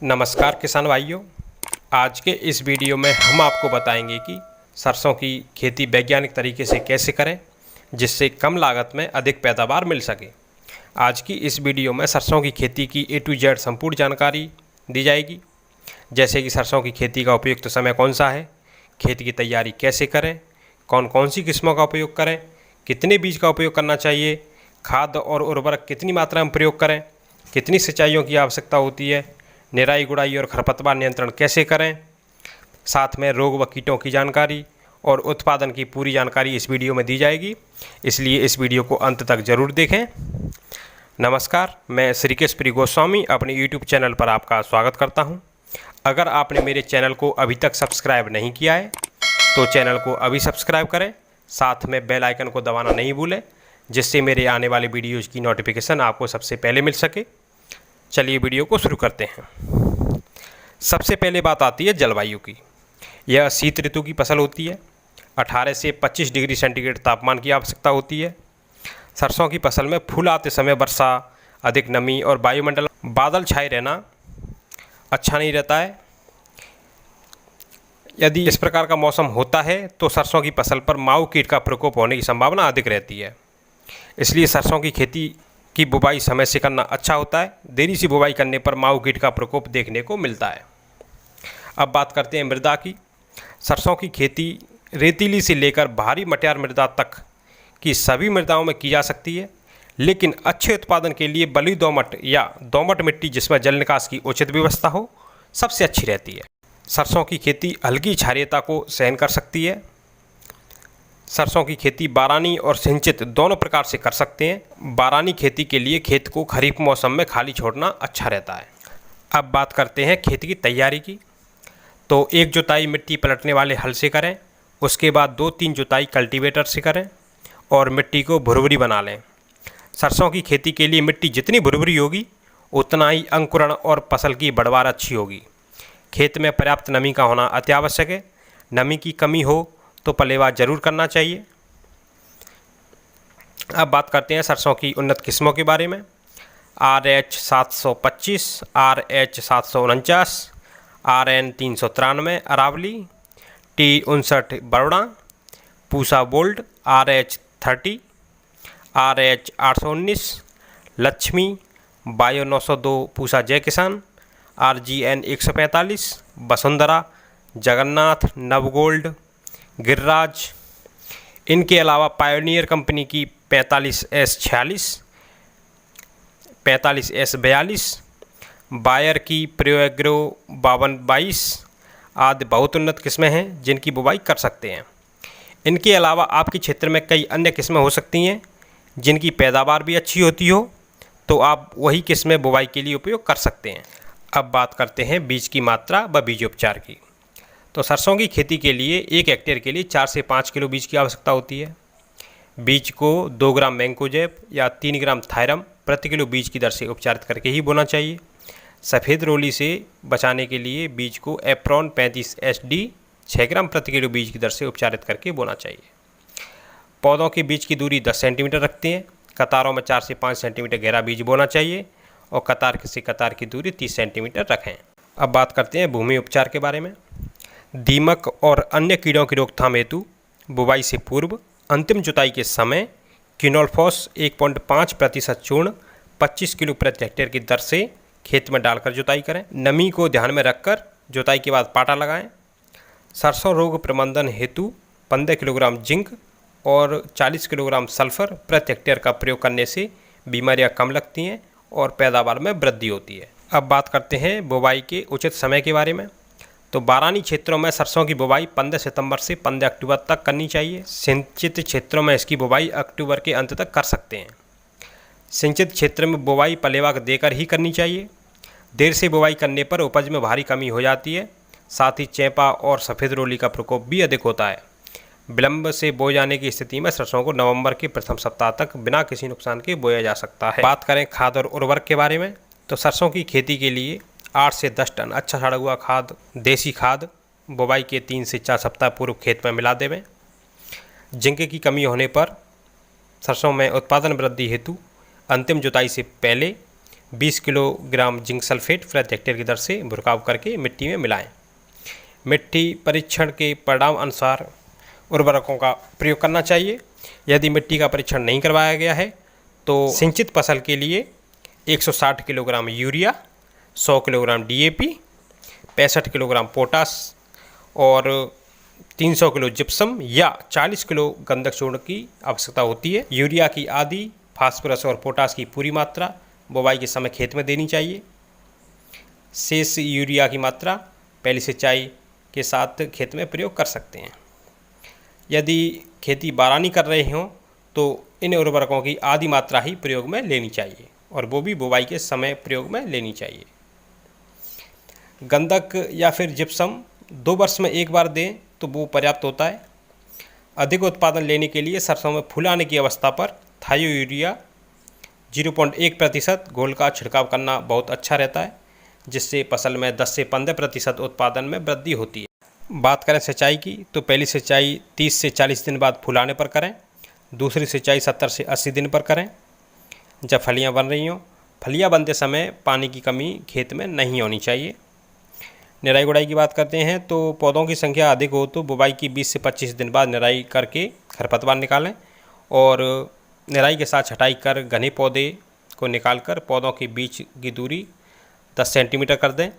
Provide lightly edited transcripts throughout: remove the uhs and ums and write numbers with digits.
नमस्कार किसान भाइयों। आज के इस वीडियो में हम आपको बताएंगे कि सरसों की खेती वैज्ञानिक तरीके से कैसे करें जिससे कम लागत में अधिक पैदावार मिल सके। आज की इस वीडियो में सरसों की खेती की A to Z संपूर्ण जानकारी दी जाएगी, जैसे कि सरसों की खेती का उपयुक्त समय कौन सा है, खेत की तैयारी कैसे करें, कौन कौन सी किस्मों का उपयोग करें, कितने बीज का उपयोग करना चाहिए, खाद और उर्वरक कितनी मात्रा में प्रयोग करें, कितनी सिंचाइयों की आवश्यकता होती है, निराई गुड़ाई और खरपतवार नियंत्रण कैसे करें, साथ में रोग व कीटों की जानकारी और उत्पादन की पूरी जानकारी इस वीडियो में दी जाएगी, इसलिए इस वीडियो को अंत तक ज़रूर देखें। नमस्कार, मैं श्रीकेश प्री गोस्वामी अपने YouTube चैनल पर आपका स्वागत करता हूं। अगर आपने मेरे चैनल को अभी तक सब्सक्राइब नहीं किया है तो चैनल को अभी सब्सक्राइब करें, साथ में बेल आइकन को दबाना नहीं भूलें, जिससे मेरे आने वाले वीडियोज़ की नोटिफिकेशन आपको सबसे पहले मिल सके। चलिए वीडियो को शुरू करते हैं। सबसे पहले बात आती है जलवायु की। यह शीत ऋतु की फसल होती है। 18 से 25 डिग्री सेंटीग्रेड तापमान की आवश्यकता होती है। सरसों की फसल में फूल आते समय वर्षा, अधिक नमी और वायुमंडल बादल छाए रहना अच्छा नहीं रहता है। यदि इस प्रकार का मौसम होता है तो सरसों की फसल पर माऊ कीट का प्रकोप होने की संभावना अधिक रहती है। इसलिए सरसों की खेती की बुवाई समय से करना अच्छा होता है। देरी से बुवाई करने पर माऊ कीट का प्रकोप देखने को मिलता है। अब बात करते हैं मृदा की। सरसों की खेती रेतीली से लेकर भारी मटियार मृदा तक की सभी मृदाओं में की जा सकती है, लेकिन अच्छे उत्पादन के लिए बलुई दोमट या दोमट मिट्टी जिसमें जल निकास की उचित व्यवस्था हो, सबसे अच्छी रहती है। सरसों की खेती हल्की क्षारीयता को सहन कर सकती है। सरसों की खेती बारानी और सिंचित दोनों प्रकार से कर सकते हैं। बारानी खेती के लिए खेत को खरीफ मौसम में खाली छोड़ना अच्छा रहता है। अब बात करते हैं खेत की तैयारी की। तो एक जुताई मिट्टी पलटने वाले हल से करें, उसके बाद 2-3 जुताई कल्टीवेटर से करें और मिट्टी को भुरभुरी बना लें। सरसों की खेती के लिए मिट्टी जितनी भुरभुरी होगी उतना ही अंकुरण और फसल की बढ़वार अच्छी होगी। खेत में पर्याप्त नमी का होना अति आवश्यक है। नमी की कमी हो तो पलेवा जरूर करना चाहिए। अब बात करते हैं सरसों की उन्नत किस्मों के बारे में। RH 725, RH 749, RN 393 Aravali, T59 Baroda, Pusa bold, RH 30, RH 819, Lakshmi, bio 902 Pusa Jai Kisan, RGN 145, Vasundhara, Jagannath, नवगोल्ड, Giriraj. इनके अलावा पायोनियर कंपनी की 45S46, 45S42, बायर की प्रियोएग्रो 5222 आदि बहुत उन्नत किस्में हैं जिनकी बुवाई कर सकते हैं। इनके अलावा आपके क्षेत्र में कई अन्य किस्में हो सकती हैं जिनकी पैदावार भी अच्छी होती हो, तो आप वही किस्में बुवाई के लिए उपयोग कर सकते हैं। अब बात करते हैं बीज की मात्रा व बीजोपचार की। तो सरसों की खेती के लिए 1 हेक्टेयर के लिए 4 से 5 किलो बीज की आवश्यकता होती है। बीज को 2 ग्राम मैंकोजेब या 3 ग्राम थायरम प्रति किलो बीज की दर से उपचारित करके ही बोना चाहिए। सफ़ेद रोली से बचाने के लिए बीज को एप्रॉन 35 SD 6 ग्राम प्रति किलो बीज की दर से उपचारित करके बोना चाहिए। पौधों के बीज की दूरी 10 सेंटीमीटर रखते हैं। कतारों में 4 से 5 सेंटीमीटर गहरा बीज बोना चाहिए और कतार से कतार की दूरी 30 सेंटीमीटर रखें। अब बात करते हैं भूमि उपचार के बारे में। दीमक और अन्य कीड़ों की रोकथाम हेतु बुवाई से पूर्व अंतिम जुताई के समय क्विनोलफॉस 1.5% चूर्ण 25 किलो प्रति हेक्टेयर की दर से खेत में डालकर जुताई करें। नमी को ध्यान में रखकर जुताई के बाद पाटा लगाएं। सरसों रोग प्रबंधन हेतु 15 किलोग्राम जिंक और 40 किलोग्राम सल्फर प्रति हेक्टेयर का प्रयोग करने से बीमारियां कम लगती हैं और पैदावार में वृद्धि होती है। अब बात करते हैं बुवाई के उचित समय के बारे में। तो बारानी क्षेत्रों में सरसों की बुवाई 15 सितंबर से 15 अक्टूबर तक करनी चाहिए। सिंचित क्षेत्रों में इसकी बुवाई अक्टूबर के अंत तक कर सकते हैं। सिंचित क्षेत्र में बुवाई पलेवा देकर ही करनी चाहिए। देर से बुवाई करने पर उपज में भारी कमी हो जाती है। साथ ही चेपा और सफ़ेद रोली का प्रकोप भी अधिक होता है। विलंब से बोए जाने की स्थिति में सरसों को नवंबर के प्रथम सप्ताह तक बिना किसी नुकसान के बोया जा सकता है। बात करें खाद और उर्वरक के बारे में, तो सरसों की खेती के लिए 8 से 10 टन अच्छा सड़ा हुआ खाद, देसी खाद बुवाई के 3 से 4 सप्ताह पूर्व खेत में मिला देवें। जिंक की कमी होने पर सरसों में उत्पादन वृद्धि हेतु अंतिम जुताई से पहले 20 किलोग्राम जिंक सल्फेट प्रति हेक्टेयर की दर से भुरकाव करके मिट्टी में मिलाएं। मिट्टी परीक्षण के परिणाम अनुसार उर्वरकों का प्रयोग करना चाहिए। यदि मिट्टी का परीक्षण नहीं करवाया गया है तो सिंचित फसल के लिए 160 kilogram urea, 100 kilogram DAP, 65 kilogram potash और 300 किलो जिप्सम या 40 किलो गंधक चूर्ण की आवश्यकता होती है। यूरिया की आधी, फास्फोरस और पोटास की पूरी मात्रा बुवाई के समय खेत में देनी चाहिए। शेष यूरिया की मात्रा पहली सिंचाई के साथ खेत में प्रयोग कर सकते हैं। यदि खेती बारानी कर रहे हों तो इन उर्वरकों की आधी मात्रा ही प्रयोग में लेनी चाहिए और वो भी बुवाई के समय प्रयोग में लेनी चाहिए। गंधक या फिर जिप्सम 2 वर्ष में एक बार दें तो वो पर्याप्त होता है। अधिक उत्पादन लेने के लिए सरसों में फूल आने की अवस्था पर थायो यूरिया 0.1% घोल का छिड़काव करना बहुत अच्छा रहता है, जिससे फसल में 10 से 15% उत्पादन में वृद्धि होती है। बात करें सिंचाई की तो पहली सिंचाई 30 से 40 दिन बाद फूल आने पर करें। दूसरी सिंचाई 70 से 80 दिन पर करें जब फलियां बन रही हों। फलियां बनते समय पानी की कमी खेत में नहीं होनी चाहिए। निराई गुड़ाई की बात करते हैं तो पौधों की संख्या अधिक हो तो बुवाई की 20 से 25 दिन बाद निराई करके खरपतवार निकालें और निराई के साथ छटाई कर घने पौधे को निकालकर पौधों के बीच की दूरी 10 सेंटीमीटर कर दें।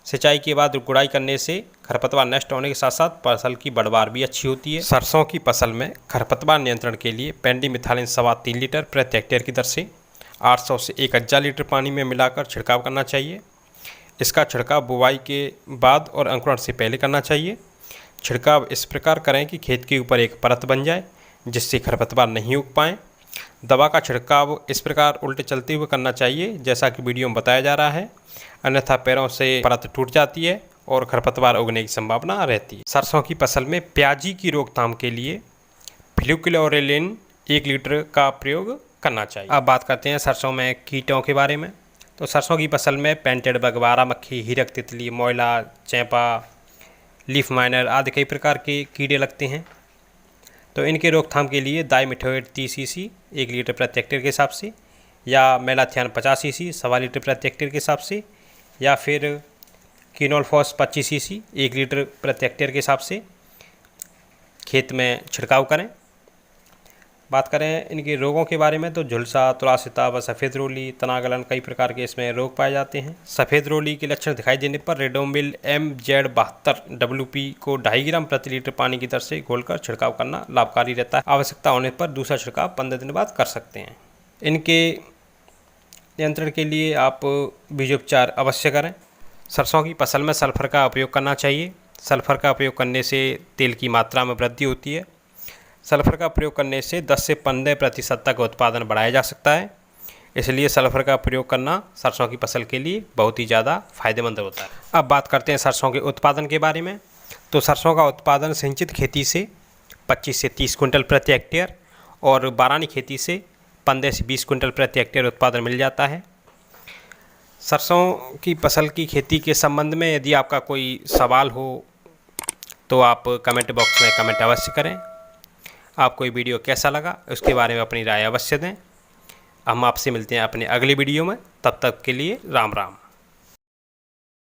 सिंचाई के बाद गुड़ाई करने से खरपतवार नष्ट होने के साथ साथ फसल की बढ़वार भी अच्छी होती है। सरसों की फसल में खरपतवार नियंत्रण के लिए पेंडिमिथालिन 3.25 लीटर प्रति हेक्टेयर की दर से 800 से 1000 लीटर पानी में मिलाकर छिड़काव करना चाहिए। इसका छिड़काव बुवाई के बाद और अंकुरण से पहले करना चाहिए। छिड़काव इस प्रकार करें कि खेत के ऊपर एक परत बन जाए जिससे खरपतवार नहीं उग पाएँ। दवा का छिड़काव इस प्रकार उल्टे चलते हुए करना चाहिए जैसा कि वीडियो में बताया जा रहा है, अन्यथा पैरों से परत टूट जाती है और खरपतवार उगने की संभावना रहती है। सरसों की फसल में प्याजी की रोकथाम के लिए फ्लुक्लोरेलिन 1 लीटर का प्रयोग करना चाहिए। अब बात करते हैं सरसों में कीटों के बारे में। तो सरसों की फसल में पेंटेड बग, बारह मक्खी, हीरक तितली, मोयला, चैंपा, लीफ माइनर आदि कई प्रकार के कीड़े लगते हैं। तो इनके रोकथाम के लिए डाइमिथोएट 30 cc 1 लीटर प्रति हेक्टेयर के हिसाब से या मेलाथियान 50 cc 1.25 लीटर प्रति हेक्टेयर के हिसाब से या फिर कीनोलफॉस 25 cc 1 लीटर प्रति हेक्टेयर के हिसाब से खेत में छिड़काव करें। बात करें इनके रोगों के बारे में तो झुलसा, तुलासिता व सफ़ेद रोली, तनागलन कई प्रकार के इसमें रोग पाए जाते हैं। सफ़ेद रोली के लक्षण दिखाई देने पर रेडोमिल MZ72 WP को 2.5 ग्राम प्रति लीटर पानी की दर से घोलकर छिड़काव करना लाभकारी रहता है। आवश्यकता होने पर दूसरा छिड़काव 15 दिन बाद कर सकते हैं। इनके नियंत्रण के लिए आप बीजोपचार अवश्य करें। सरसों की फसल में सल्फर का उपयोग करना चाहिए। सल्फर का उपयोग करने से तेल की मात्रा में वृद्धि होती है। सल्फर का प्रयोग करने से 10 से 15% तक उत्पादन बढ़ाया जा सकता है, इसलिए सल्फर का प्रयोग करना सरसों की फसल के लिए बहुत ही ज़्यादा फायदेमंद होता है। अब बात करते हैं सरसों के उत्पादन के बारे में। तो सरसों का उत्पादन सिंचित खेती से 25 से 30 क्विंटल प्रति हेक्टेयर और बारानी खेती से 15 से 20 क्विंटल प्रति हेक्टेयर उत्पादन मिल जाता है। सरसों की फसल की खेती के संबंध में यदि आपका कोई सवाल हो तो आप कमेंट बॉक्स में कमेंट अवश्य करें। आपको ये वीडियो कैसा लगा उसके बारे में अपनी राय अवश्य दें। हम आपसे मिलते हैं अपने अगले वीडियो में, तब तक के लिए राम राम।